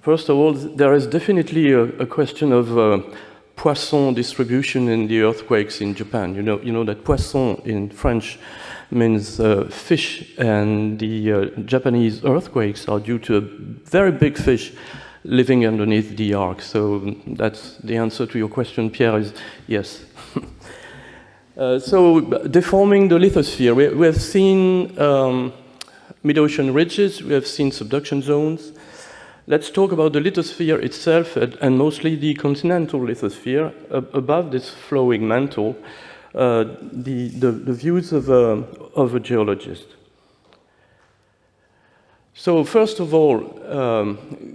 First of all, there is definitely a question of poisson distribution in the earthquakes in Japan. You know that poisson in French means fish, and the Japanese earthquakes are due to a very big fish living underneath the arc. So that's the answer to your question, Pierre, is yes. So deforming the lithosphere, we have seen mid-ocean ridges, we have seen subduction zones. Let's talk about the lithosphere itself, and mostly the continental lithosphere above this flowing mantle, the views of a geologist. So first of all,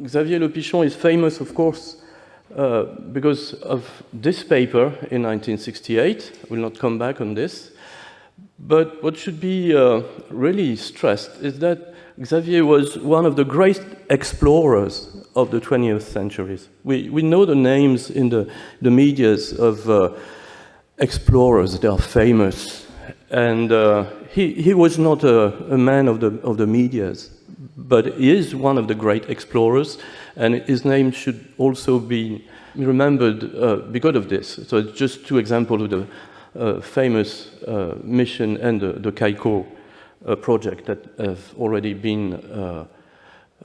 Xavier Le Pichon is famous, of course, because of this paper in 1968. I will not come back on this. But what should be really stressed is that Xavier was one of the great explorers of the 20th centuries. We know the names in the medias of explorers. They are famous. And he was not a man of the medias, but he is one of the great explorers, and his name should also be remembered because of this. So it's just two examples of the famous mission and the Kaiko project that have already been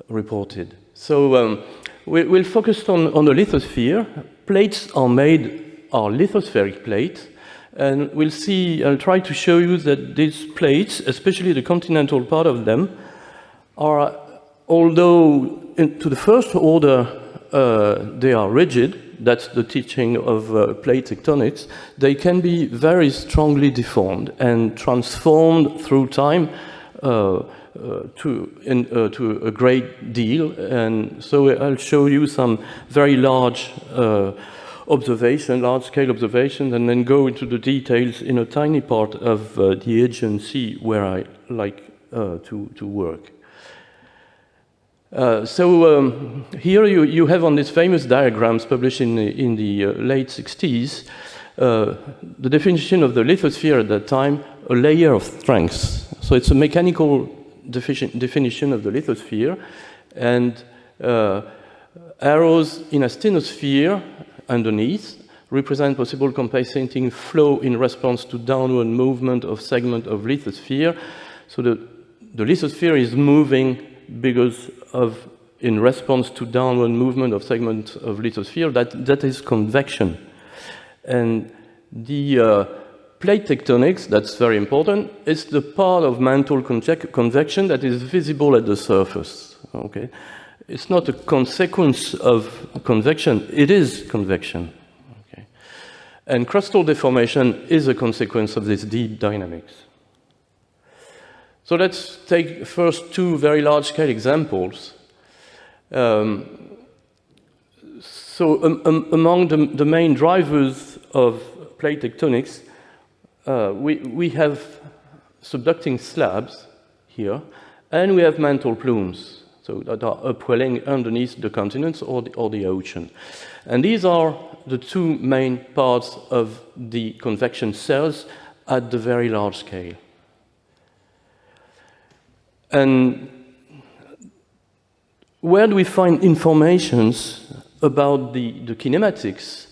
reported. So we'll focus on the lithosphere. Plates are lithospheric plates, and I'll try to show you that these plates, especially the continental part of them, are, although to the first order they are rigid, that's the teaching of plate tectonics, they can be very strongly deformed and transformed through time to a great deal. And so I'll show you some very large large-scale observations, and then go into the details in a tiny part of the Aegean Sea where I like to work. Here you have on these famous diagrams published in the late 60s, the definition of the lithosphere at that time, a layer of strengths. So it's a mechanical definition of the lithosphere, and arrows in a stenosphere underneath represent possible compensating flow in response to downward movement of segment of lithosphere. So the lithosphere is moving because in response to downward movement of segment of lithosphere, that is convection. And the plate tectonics, that's very important, is the part of mantle convection that is visible at the surface. Okay? It's not a consequence of convection, it is convection. Okay? And crustal deformation is a consequence of this deep dynamics. So let's take first two very large-scale examples. Among the main drivers of plate tectonics, we have subducting slabs here, and we have mantle plumes, so that are upwelling underneath the continents or the ocean. And these are the two main parts of the convection cells at the very large scale. And where do we find informations about the kinematics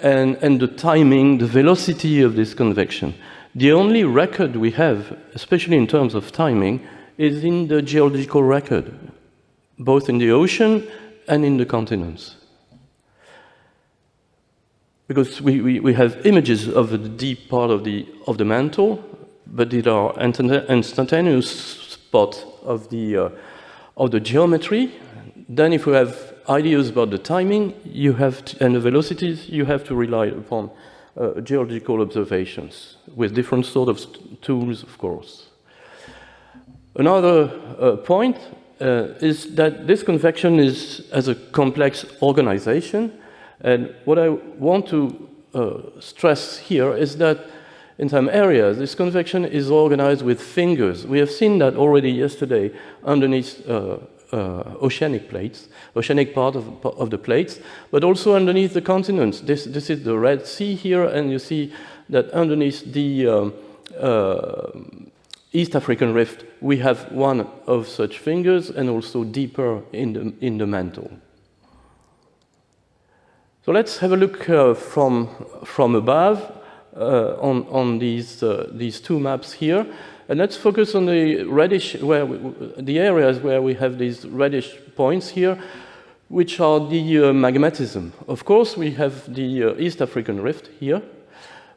and the timing, the velocity of this convection? The only record we have, especially in terms of timing, is in the geological record, both in the ocean and in the continents. Because we have images of the deep part of the mantle, but these are instantaneous spot of the geometry. Then if we have ideas about the timing and the velocities, you have to rely upon geological observations with different sort of tools, of course. Another point is that this convection has a complex organization, and what I want to stress here is that in some areas, this convection is organized with fingers. We have seen that already yesterday underneath oceanic part of the plates, but also underneath the continents. This is the Red Sea here, and you see that underneath the East African Rift, we have one of such fingers, and also deeper in the mantle. So let's have a look from above on these two maps here, and let's focus on the reddish, the areas where we have these reddish points here, which are the magmatism. Of course, we have the East African Rift here,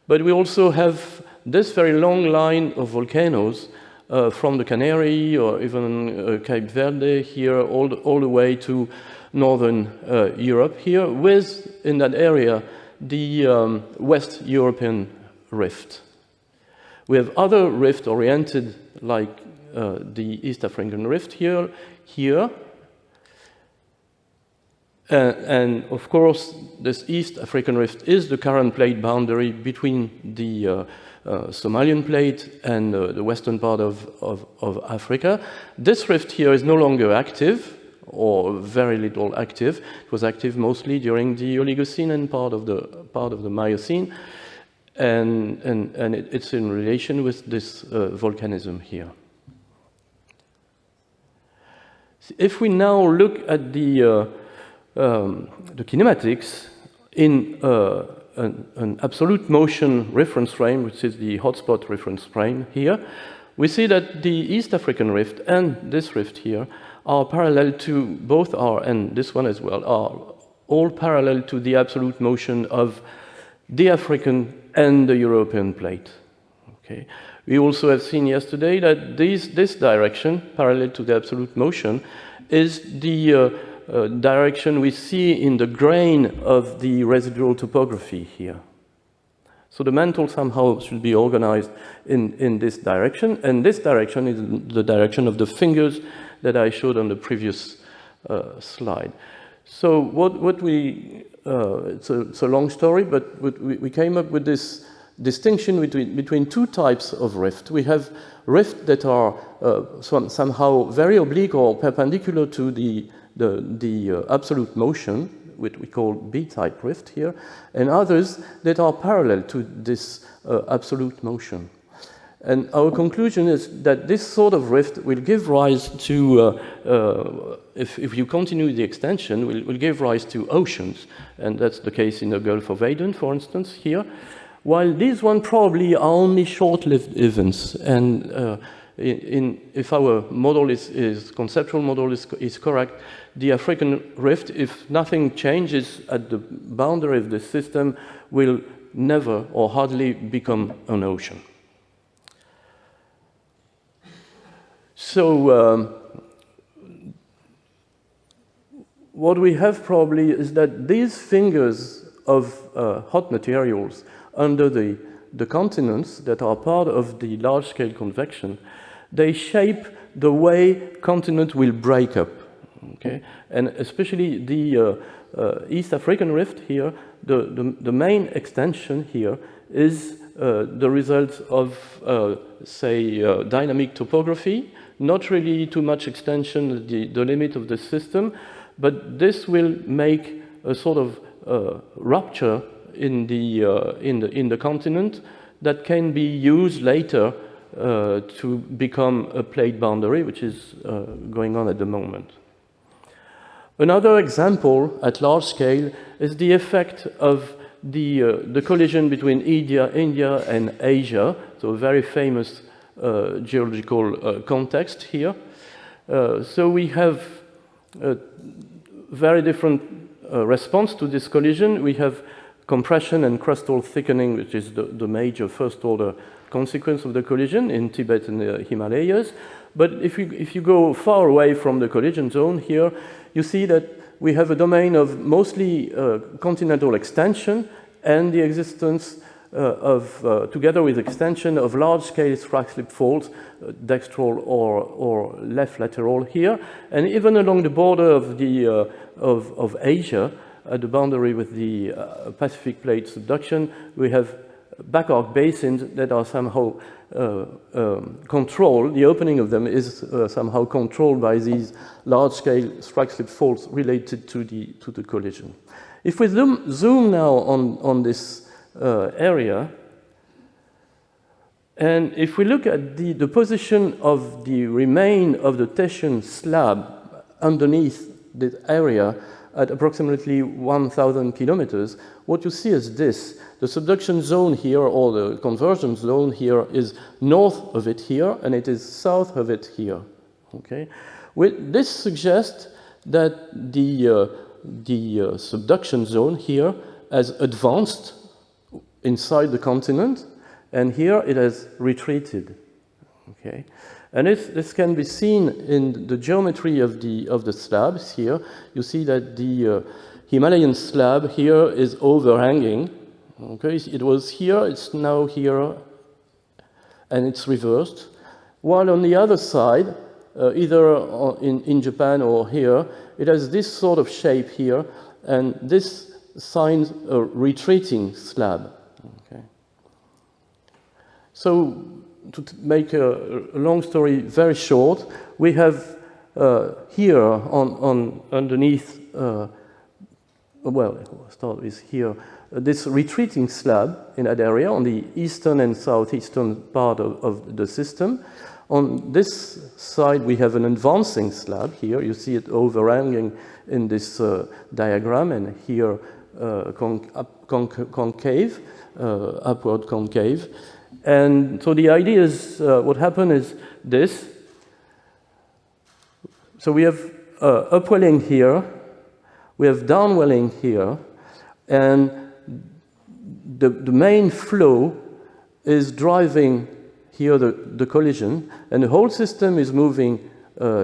but we also have this very long line of volcanoes from the Canary or even Cape Verde here, all the way to northern Europe here, with, in that area, the West European rift. We have other rift-oriented, like the East African rift here. And of course, this East African rift is the current plate boundary between the Somalian plate and the western part of Africa. This rift here is no longer active, or very little active. It was active mostly during the Oligocene and part of the Miocene, and it's in relation with this volcanism here. If we now look at the kinematics in an absolute motion reference frame, which is the hotspot reference frame here, we see that the East African rift and this rift here are parallel to, both are, and this one as well, are all parallel to the absolute motion of the African and the European plate. Okay. We also have seen yesterday that this direction, parallel to the absolute motion, is the direction we see in the grain of the residual topography here. So the mantle somehow should be organized in this direction, and this direction is the direction of the fingers that I showed on the previous slide. So what we, it's a long story, but we came up with this distinction between two types of rift. We have rifts that are somehow very oblique or perpendicular to the absolute motion, which we call B-type rift here, and others that are parallel to this absolute motion. And our conclusion is that this sort of rift will give rise to, if you continue the extension, will give rise to oceans, and that's the case in the Gulf of Aden, for instance, here, while these ones probably are only short-lived events, and if our model conceptual model is correct, the African rift, if nothing changes at the boundary of the system, will never or hardly become an ocean. So what we have probably is that these fingers of hot materials under the continents that are part of the large-scale convection, they shape the way continent will break up. Okay? And especially the East African rift here, the main extension here is the result of, say, dynamic topography, not really too much extension, the limit of the system, but this will make a sort of rupture in the continent that can be used later to become a plate boundary, which is going on at the moment. Another example at large scale is the effect of the collision between India and Asia, so a very famous geological context here. So we have a very different response to this collision. We have compression and crustal thickening, which is the major first-order consequence of the collision in Tibet and the Himalayas. But if you go far away from the collision zone here, you see that we have a domain of mostly continental extension and the existence together with extension of large-scale strike-slip faults, dextral or left lateral here, and even along the border of Asia, at the boundary with the Pacific plate subduction, we have back arc basins that are somehow controlled. The opening of them is somehow controlled by these large-scale strike-slip faults related to the collision. If we zoom now on this area, and if we look at the position of the remain of the Tetian slab underneath this area at approximately 1,000 kilometers, what you see is this. The subduction zone here, or the convergence zone here, is north of it here, and it is south of it here. Okay? This suggests that the subduction zone here has advanced inside the continent, and here it has retreated. Okay? And this can be seen in the geometry of the slabs here. You see that the Himalayan slab here is overhanging. Okay? It was here, it's now here, and it's reversed. While on the other side, either in Japan or here, it has this sort of shape here, and this signs a retreating slab. Okay. So, to make a long story very short, we have here underneath, well, I'll start with here, this retreating slab in that area on the eastern and southeastern part of the system. On this side, we have an advancing slab here. You see it overhanging in this diagram, and here concave, upward concave. And so the idea is, what happened is this. So we have upwelling here, we have downwelling here, and the main flow is driving here the collision, and the whole system is moving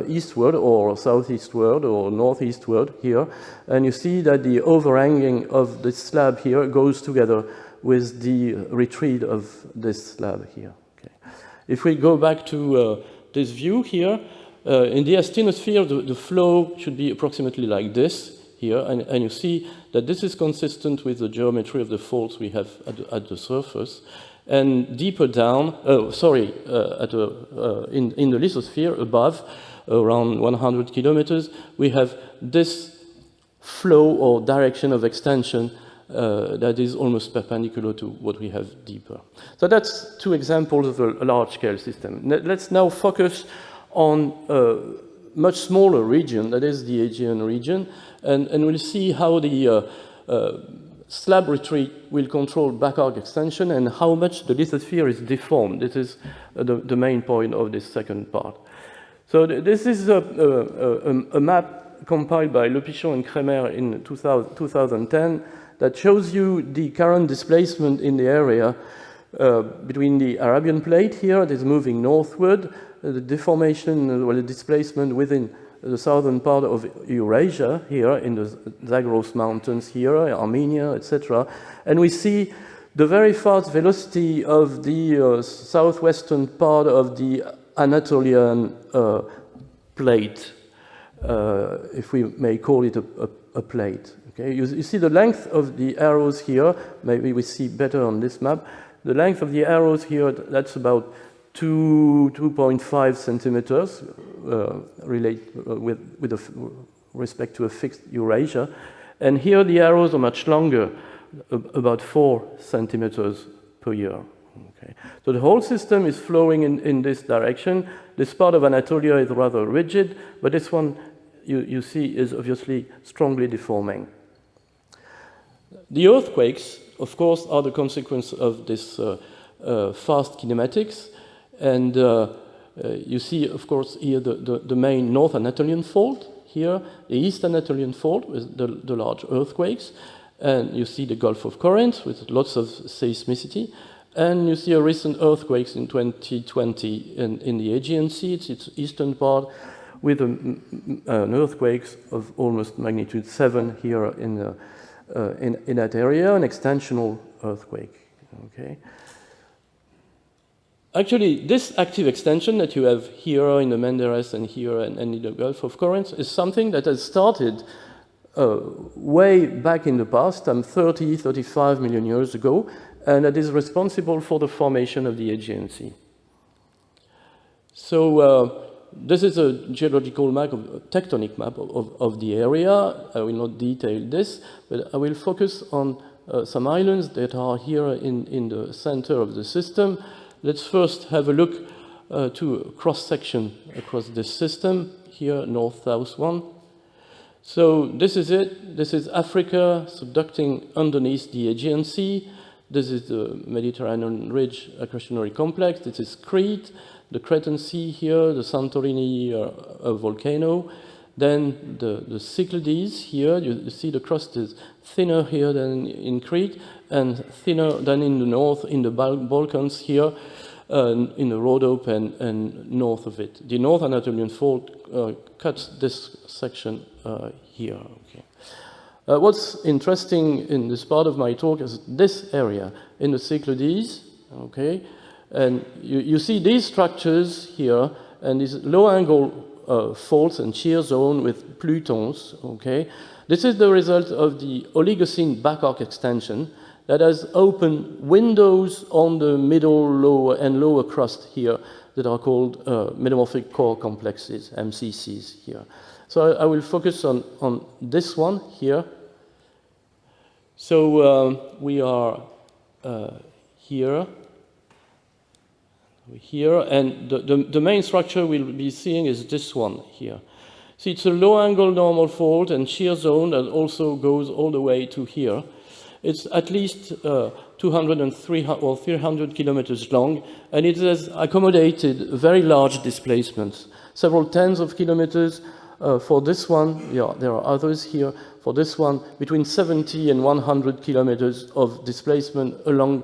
eastward or southeastward or northeastward here, and you see that the overhanging of the slab here goes together with the retreat of this slab here. Okay. If we go back to this view here, in the asthenosphere, the flow should be approximately like this here, and you see that this is consistent with the geometry of the faults we have at the surface. And deeper down, in the lithosphere above, around 100 kilometers, we have this flow or direction of extension that is almost perpendicular to what we have deeper. So that's two examples of a large-scale system. Let's now focus on a much smaller region, that is the Aegean region, and we'll see how the slab retreat will control back arc extension and how much the lithosphere is deformed. This is the main point of this second part. So this is a map compiled by Le Pichon and Kremer in 2010 that shows you the current displacement in the area between the Arabian plate here that is moving northward, the deformation, well, the displacement within the southern part of Eurasia here in the Zagros Mountains here, Armenia, etc. And we see the very fast velocity of the southwestern part of the Anatolian plate, if we may call it a plate. Okay? You see the length of the arrows here, maybe we see better on this map. The length of the arrows here, that's about 2.5 centimeters with respect to a fixed Eurasia. And here the arrows are much longer, about 4 centimeters per year. Okay. So the whole system is flowing in this direction. This part of Anatolia is rather rigid, but this one you see is obviously strongly deforming. The earthquakes, of course, are the consequence of this fast kinematics. And you see, of course, here the main North Anatolian fault, here the East Anatolian fault with the large earthquakes, and you see the Gulf of Corinth with lots of seismicity, and you see a recent earthquakes in 2020 in the Aegean Sea, its eastern part, with an earthquake of almost magnitude 7 here in that area, an extensional earthquake. Okay. Actually, this active extension that you have here in the Menderes and here and in the Gulf of Corinth is something that has started way back in the past, 30, 35 million years ago, and that is responsible for the formation of the Aegean Sea. So this is a geological map, a tectonic map of the area. I will not detail this, but I will focus on some islands that are here in the center of the system. Let's first have a look to a cross-section across this system, here, north-south one. So this is it. This is Africa subducting underneath the Aegean Sea. This is the Mediterranean Ridge accretionary complex. This is Crete, the Cretan Sea here, the Santorini volcano. Then the Cyclades here. You see the crust is thinner here than in Crete and thinner than in the north, in the Balkans here, in the Rhodope and north of it. The North Anatolian Fault cuts this section here. Okay. What's interesting in this part of my talk is this area in the Cyclades, okay? And you see these structures here and these low-angle faults and shear zone with plutons, okay? This is the result of the Oligocene back arc extension that has opened windows on the middle, lower, and lower crust here that are called metamorphic core complexes, MCCs here. So I will focus on this one here. So we are here, and the main structure we'll be seeing is this one here. See, it's a low-angle normal fault and shear zone that also goes all the way to here. It's at least 200 and 300 kilometers long, and it has accommodated very large displacements, several tens of kilometers. For this one, yeah, there are others here. For this one, between 70 and 100 kilometers of displacement along,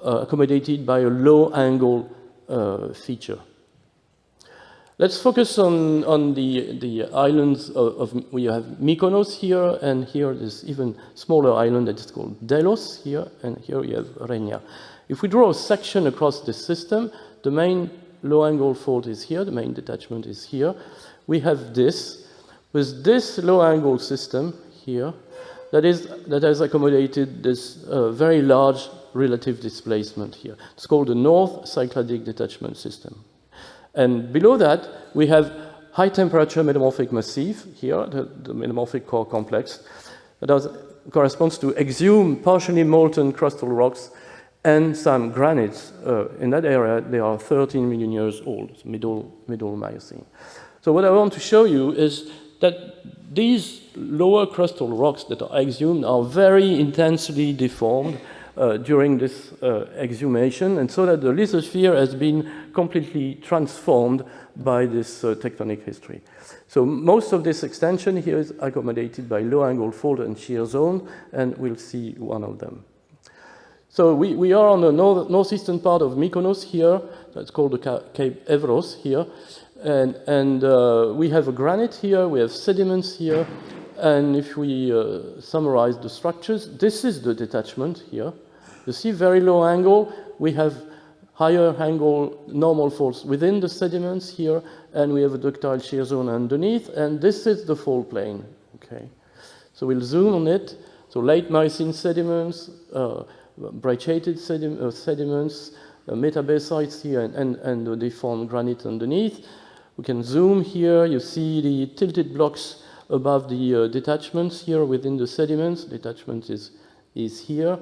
accommodated by a low-angle feature. Let's focus on the islands we have Mykonos here, and here this even smaller island that is called Delos here, and here we have Rhenia. If we draw a section across this system, the main low-angle fault is here, the main detachment is here. We have this, with this low-angle system here, that has accommodated this very large relative displacement here. It's called the North Cycladic Detachment System. And below that, we have high-temperature metamorphic massif here, the metamorphic core complex, that corresponds to exhumed, partially molten crustal rocks and some granites. In that area, they are 13 million years old, middle Miocene. So what I want to show you is that these lower crustal rocks that are exhumed are very intensely deformed during this exhumation, and so that the lithosphere has been completely transformed by this tectonic history. So most of this extension here is accommodated by low-angle fault and shear zone, and we'll see one of them. So we are on the northeastern part of Mykonos here, that's called the Cape Evros here, and we have a granite here, we have sediments here, and if we summarize the structures, this is the detachment here. You see, very low angle, we have higher angle normal faults within the sediments here, and we have a ductile shear zone underneath, and this is the fault plane, okay? So we'll zoom on it. So late Miocene sediments, brecciated sediments, metabasalts here, and the deformed granite underneath. We can zoom here, you see the tilted blocks above the detachments here within the sediments. Detachment is here.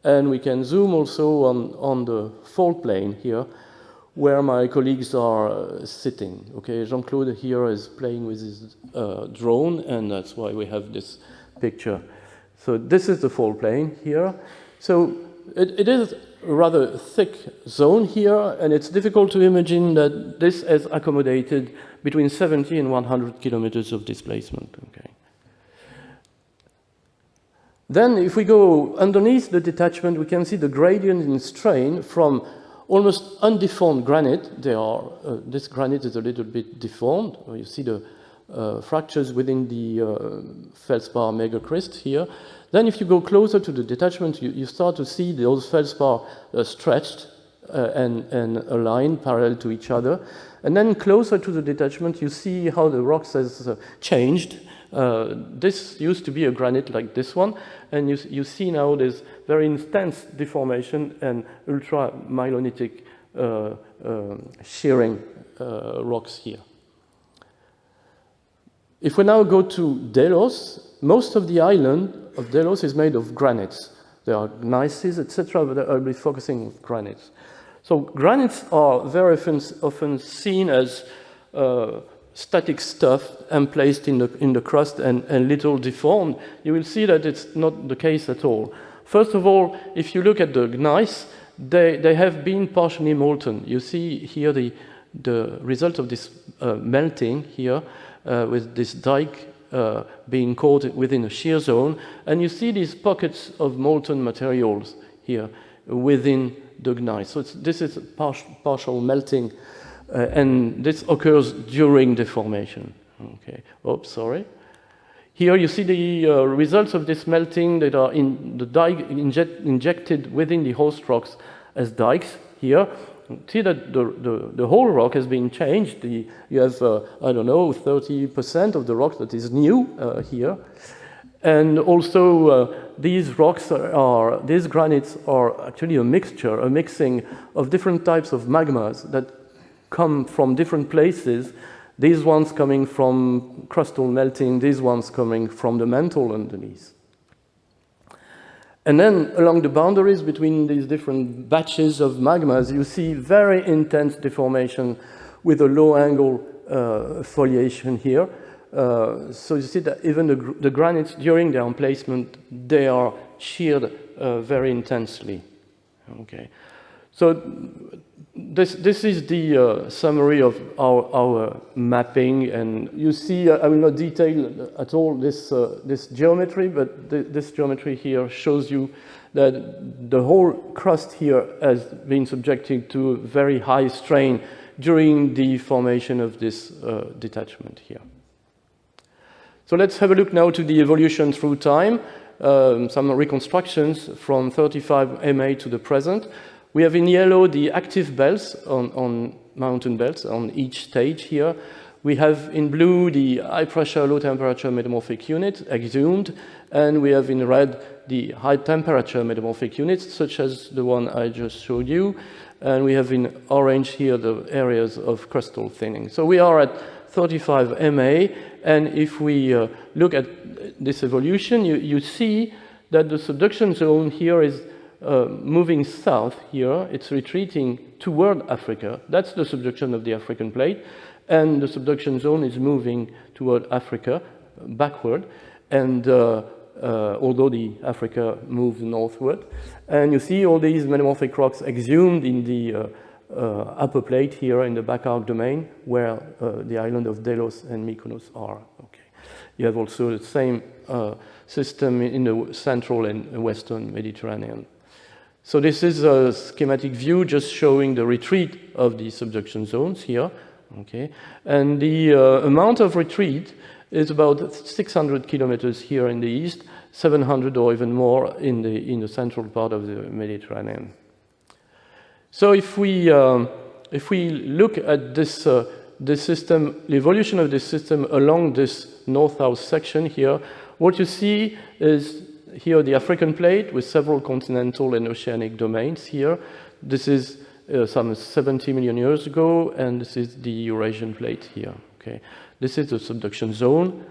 And we can zoom also on the fault plane here, where my colleagues are sitting. Okay, Jean-Claude here is playing with his drone, and that's why we have this picture. So this is the fault plane here. So it is a rather thick zone here, and it's difficult to imagine that this has accommodated between 70 and 100 kilometers of displacement. Okay. Then if we go underneath the detachment, we can see the gradient in strain from almost undeformed granite. This granite is a little bit deformed. You see the fractures within the feldspar megacrest here. Then if you go closer to the detachment, you start to see those feldspar stretched and aligned parallel to each other. And then closer to the detachment, you see how the rocks has changed. This used to be a granite like this one, and you see now there's very intense deformation and ultra-myelonitic shearing rocks here. If we now go to Delos, most of the island of Delos is made of granites. There are gneisses, etc., but I'll be focusing on granites. So granites are very often seen as static stuff and placed in the crust and little deformed, you will see that it's not the case at all. First of all, if you look at the gneiss, they have been partially molten. You see here the result of this melting here with this dike being caught within a shear zone, and you see these pockets of molten materials here within the gneiss. So this is partial melting, and this occurs during deformation. Okay. Oops, sorry. Here you see the results of this melting that are in the dike injected within the host rocks as dikes here. See that the whole rock has been changed. You have, I don't know, 30% of the rock that is new here. And also these granites are actually a mixing of different types of magmas that come from different places. These ones coming from crustal melting, these ones coming from the mantle underneath. And then along the boundaries between these different batches of magmas, you see very intense deformation with a low angle foliation here. So you see that even the granites during their emplacement, they are sheared very intensely. Okay. So this is the summary of our mapping, and you see, I will not detail at all this geometry, but this geometry here shows you that the whole crust here has been subjected to very high strain during the formation of this detachment here. So let's have a look now to the evolution through time, some reconstructions from 35 MA to the present. We have in yellow the active belts on mountain belts on each stage here. We have in blue the high pressure, low temperature metamorphic unit exhumed, and we have in red the high temperature metamorphic units, such as the one I just showed you, and we have in orange here the areas of crustal thinning. So we are at 35 MA, and if we look at this evolution, you see that the subduction zone here is moving south here. It's retreating toward Africa. That's the subduction of the African plate, and the subduction zone is moving toward Africa backward, and although the Africa moves northward. And you see all these metamorphic rocks exhumed in the upper plate here in the back arc domain, where the island of Delos and Mykonos are. Okay. You have also the same system in the central and western Mediterranean. So this is a schematic view just showing the retreat of the subduction zones here. Okay. And the amount of retreat is about 600 kilometers here in the east, 700 or even more in the central part of the Mediterranean. So if we look at this system, the evolution of this system along this north-south section here, what you see is here the African plate with several continental and oceanic domains here. This is some 70 million years ago, and this is the Eurasian plate here. Okay, this is the subduction zone,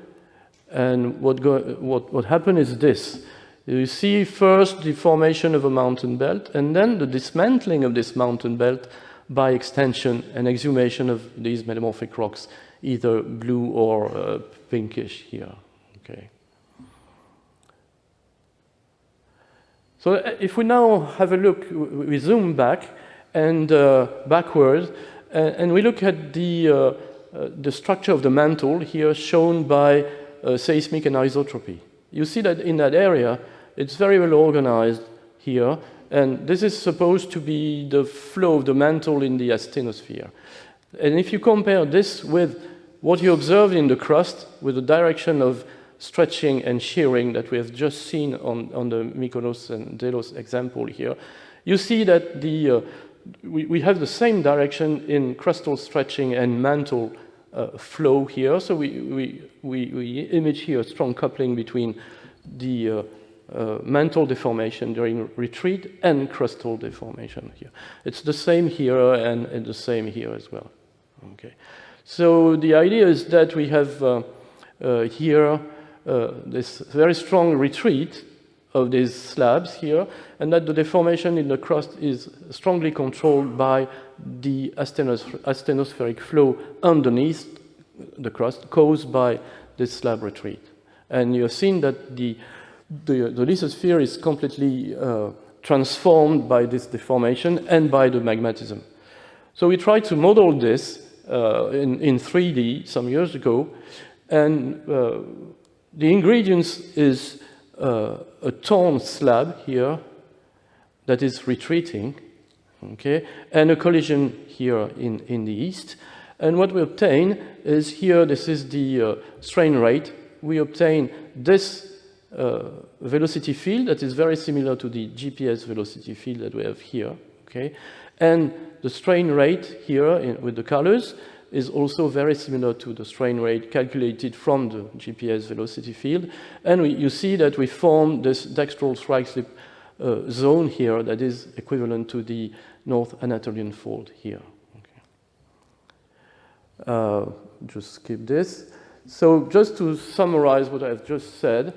and what happened is this. You see first the formation of a mountain belt, and then the dismantling of this mountain belt by extension and exhumation of these metamorphic rocks, either blue or pinkish here. Okay. So if we now have a look, we zoom back and backwards, and we look at the structure of the mantle here shown by seismic anisotropy. You see that in that area, it's very well organized here, and this is supposed to be the flow of the mantle in the asthenosphere. And if you compare this with what you observe in the crust, with the direction of stretching and shearing that we have just seen on the Mykonos and Delos example here, you see that we have the same direction in crustal stretching and mantle flow here. So we image here a strong coupling between the mantle deformation during retreat and crustal deformation here. It's the same here and the same here as well. Okay. So the idea is that we have here this very strong retreat of these slabs here, and that the deformation in the crust is strongly controlled by the asthenospheric flow underneath, the crust caused by this slab retreat. And you've seen that the lithosphere is completely transformed by this deformation and by the magmatism. So we tried to model this in 3D some years ago, and the ingredients is a torn slab here that is retreating, okay, and a collision here in the east. And what we obtain is here, this is the strain rate. We obtain this velocity field that is very similar to the GPS velocity field that we have here, okay? And the strain rate here with the colors is also very similar to the strain rate calculated from the GPS velocity field. And you see that we form this dextral strike slip zone here that is equivalent to the North Anatolian Fault here. Okay. Just skip this. So just to summarize what I've just said,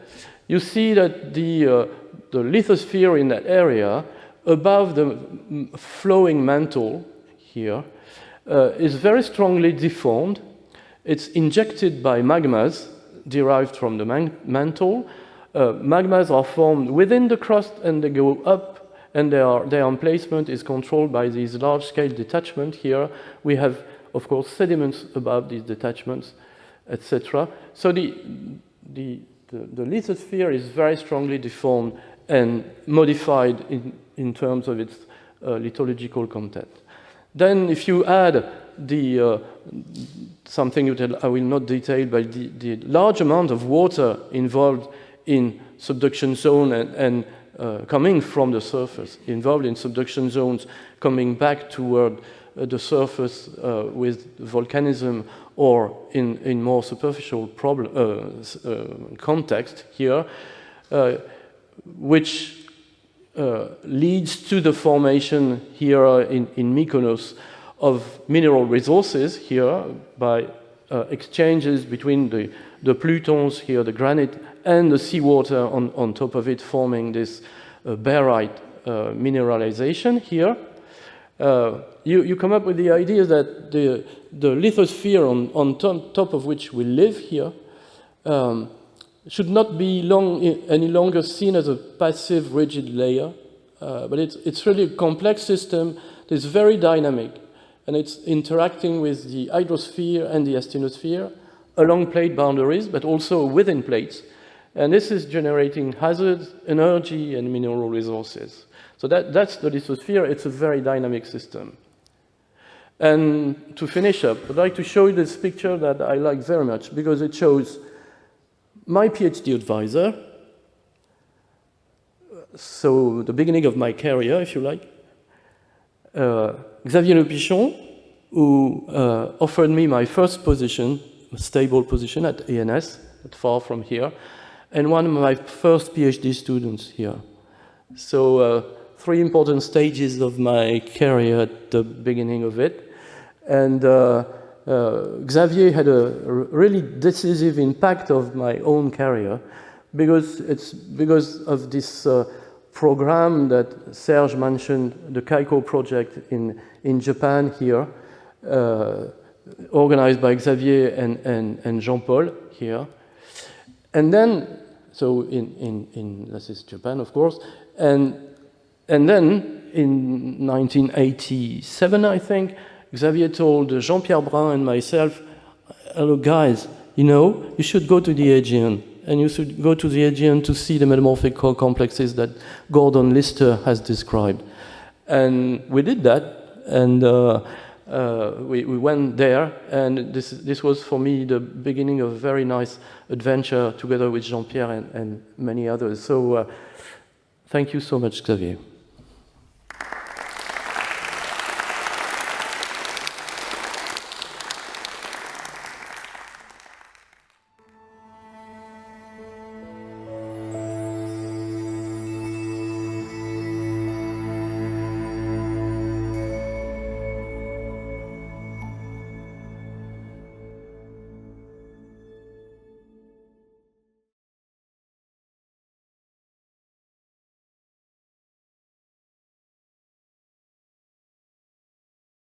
you see that the lithosphere in that area above the flowing mantle here is very strongly deformed. It's injected by magmas derived from the mantle. Magmas are formed within the crust and they go up, and their emplacement is controlled by these large-scale detachments here. We have, of course, sediments above these detachments, etc. So the lithosphere is very strongly deformed and modified in terms of its lithological content. Then if you add something that I will not detail, but the large amount of water involved in subduction zone and coming from the surface, involved in subduction zones coming back toward the surface with volcanism or in more superficial context here, which leads to the formation here in Mykonos of mineral resources here by exchanges between the plutons here, the granite, and the seawater on top of it, forming this barite mineralization here. You come up with the idea that the lithosphere on top of which we live here should not be any longer seen as a passive rigid layer, but it's really a complex system that's very dynamic, and it's interacting with the hydrosphere and the asthenosphere along plate boundaries, but also within plates. And this is generating hazards, energy, and mineral resources. So that's the lithosphere. It's a very dynamic system. And to finish up, I'd like to show you this picture that I like very much because it shows my PhD advisor, so the beginning of my career, if you like, Xavier Le Pichon, who offered me my first position, a stable position at ANS, not far from here, and one of my first PhD students here. So 3 important stages of my career at the beginning of it. And Xavier had a really decisive impact of my own career because it's because of this program that Serge mentioned, the Kaiko project in Japan here, organized by Xavier and Jean-Paul here. And then, so this is Japan, of course, and then in 1987, I think, Xavier told Jean-Pierre Brun and myself, hello guys, you should go to the Aegean, and you should go to the Aegean to see the metamorphic complexes that Gordon Lister has described. And we did that, and we went there, and this was for me the beginning of a very nice adventure together with Jean-Pierre and many others. So thank you so much, Xavier.